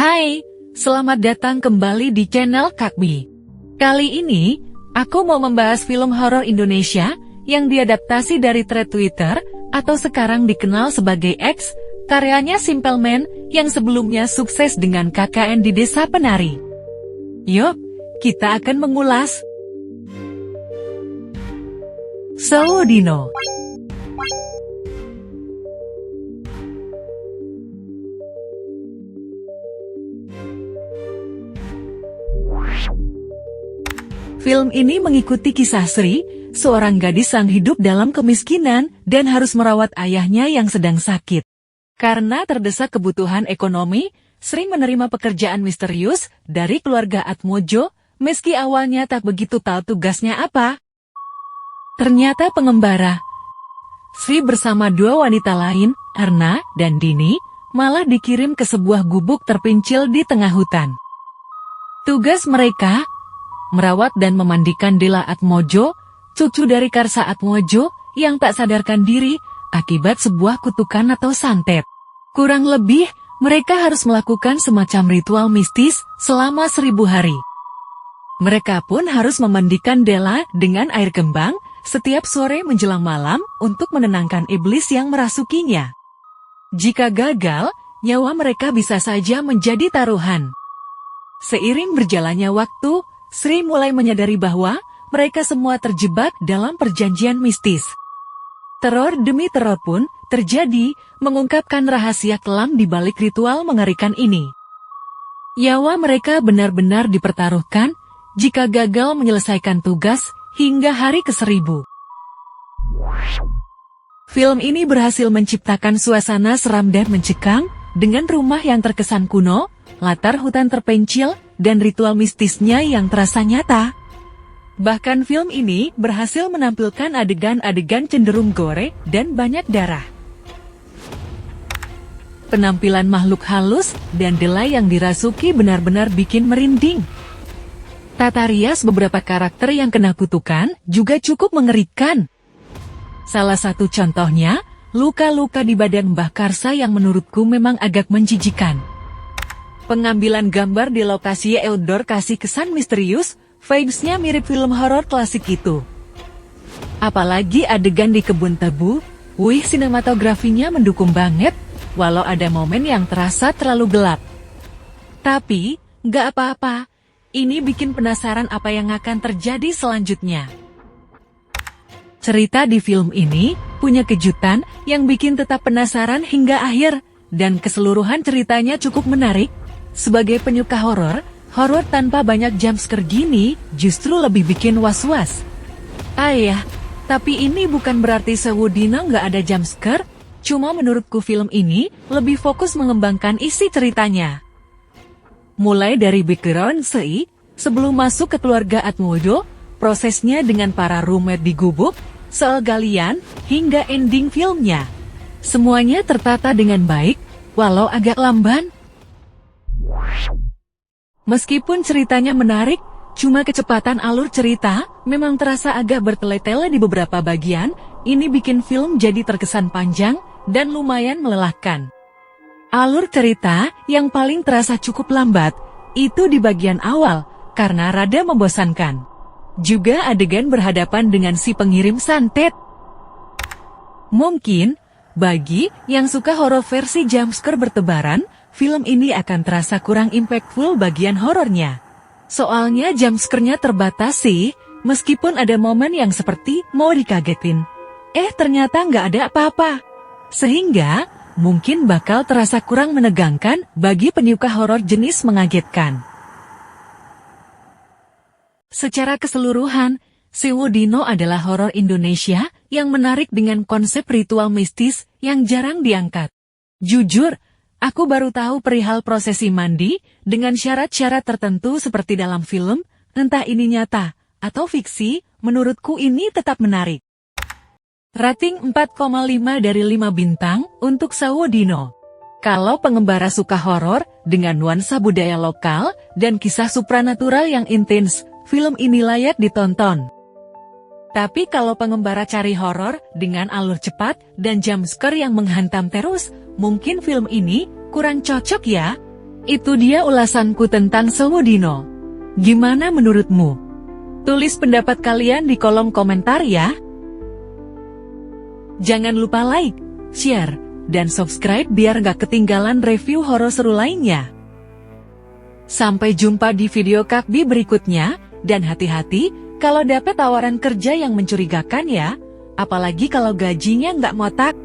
Hai, selamat datang kembali di channel Kakbi. Kali ini, aku mau membahas film horor Indonesia yang diadaptasi dari thread Twitter atau sekarang dikenal sebagai X, karyanya Simple Man yang sebelumnya sukses dengan KKN di Desa Penari. Yuk, kita akan mengulas Sewodino. Film ini mengikuti kisah Sri, seorang gadis yang hidup dalam kemiskinan dan harus merawat ayahnya yang sedang sakit. Karena terdesak kebutuhan ekonomi, Sri menerima pekerjaan misterius dari keluarga Atmojo, meski awalnya tak begitu tahu tugasnya apa. Ternyata pengembara. Sri bersama dua wanita lain, Erna dan Dini, malah dikirim ke sebuah gubuk terpencil di tengah hutan. Tugas mereka merawat dan memandikan Dela Atmojo, cucu dari Karsa Atmojo, yang tak sadarkan diri akibat sebuah kutukan atau santet. Kurang lebih, mereka harus melakukan semacam ritual mistis selama 1000 hari. Mereka pun harus memandikan Dela dengan air kembang setiap sore menjelang malam untuk menenangkan iblis yang merasukinya. Jika gagal, nyawa mereka bisa saja menjadi taruhan. Seiring berjalannya waktu, Sri mulai menyadari bahwa mereka semua terjebak dalam perjanjian mistis. Teror demi teror pun terjadi, mengungkapkan rahasia kelam di balik ritual mengerikan ini. Nyawa mereka benar-benar dipertaruhkan jika gagal menyelesaikan tugas hingga hari ke-1000. Film ini berhasil menciptakan suasana seram dan mencekam, dengan rumah yang terkesan kuno, latar hutan terpencil, dan ritual mistisnya yang terasa nyata. Bahkan film ini berhasil menampilkan adegan-adegan cenderung gore dan banyak darah. Penampilan makhluk halus dan Dela yang dirasuki benar-benar bikin merinding. Tata rias beberapa karakter yang kena kutukan juga cukup mengerikan. Salah satu contohnya, luka-luka di badan Mbah Karsa yang menurutku memang agak menjijikan. Pengambilan gambar di lokasi outdoor kasih kesan misterius, vibes-nya mirip film horor klasik itu. Apalagi adegan di kebun tebu, sinematografinya mendukung banget, walau ada momen yang terasa terlalu gelap. Tapi, nggak apa-apa, ini bikin penasaran apa yang akan terjadi selanjutnya. Cerita di film ini punya kejutan yang bikin tetap penasaran hingga akhir, dan keseluruhan ceritanya cukup menarik. Sebagai penyuka horor tanpa banyak jumpscare gini justru lebih bikin was-was. Tapi ini bukan berarti Sewodino nggak ada jumpscare, cuma menurutku film ini lebih fokus mengembangkan isi ceritanya. Mulai dari background Sei, sebelum masuk ke keluarga Atmojo, prosesnya dengan para roommate di gubuk, soal galian, hingga ending filmnya. Semuanya tertata dengan baik, walau agak lamban. Meskipun ceritanya menarik, cuma kecepatan alur cerita memang terasa agak bertele-tele di beberapa bagian. Ini bikin film jadi terkesan panjang dan lumayan melelahkan. Alur cerita yang paling terasa cukup lambat itu di bagian awal karena rada membosankan. Juga adegan berhadapan dengan si pengirim santet. Mungkin bagi yang suka horor versi jumpscare bertebaran, film ini akan terasa kurang impactful bagian horornya. Soalnya jumpscare-nya terbatas sih, meskipun ada momen yang seperti mau dikagetin. Ternyata nggak ada apa-apa. Sehingga, mungkin bakal terasa kurang menegangkan bagi penyuka horor jenis mengagetkan. Secara keseluruhan, Sewodino adalah horor Indonesia yang menarik dengan konsep ritual mistis yang jarang diangkat. Jujur, aku baru tahu perihal prosesi mandi dengan syarat-syarat tertentu seperti dalam film, entah ini nyata atau fiksi, menurutku ini tetap menarik. Rating 4,5 dari 5 bintang untuk Sewodino. Kalau pengembara suka horor dengan nuansa budaya lokal dan kisah supranatural yang intens, film ini layak ditonton. Tapi kalau pengembara cari horor dengan alur cepat dan jumpscare yang menghantam terus, mungkin film ini kurang cocok ya. Itu dia ulasanku tentang Sewodino. Gimana menurutmu? Tulis pendapat kalian di kolom komentar ya. Jangan lupa like, share, dan subscribe biar gak ketinggalan review horor seru lainnya. Sampai jumpa di video Kakbi berikutnya, dan hati-hati kalau dapat tawaran kerja yang mencurigakan ya, apalagi kalau gajinya nggak motak.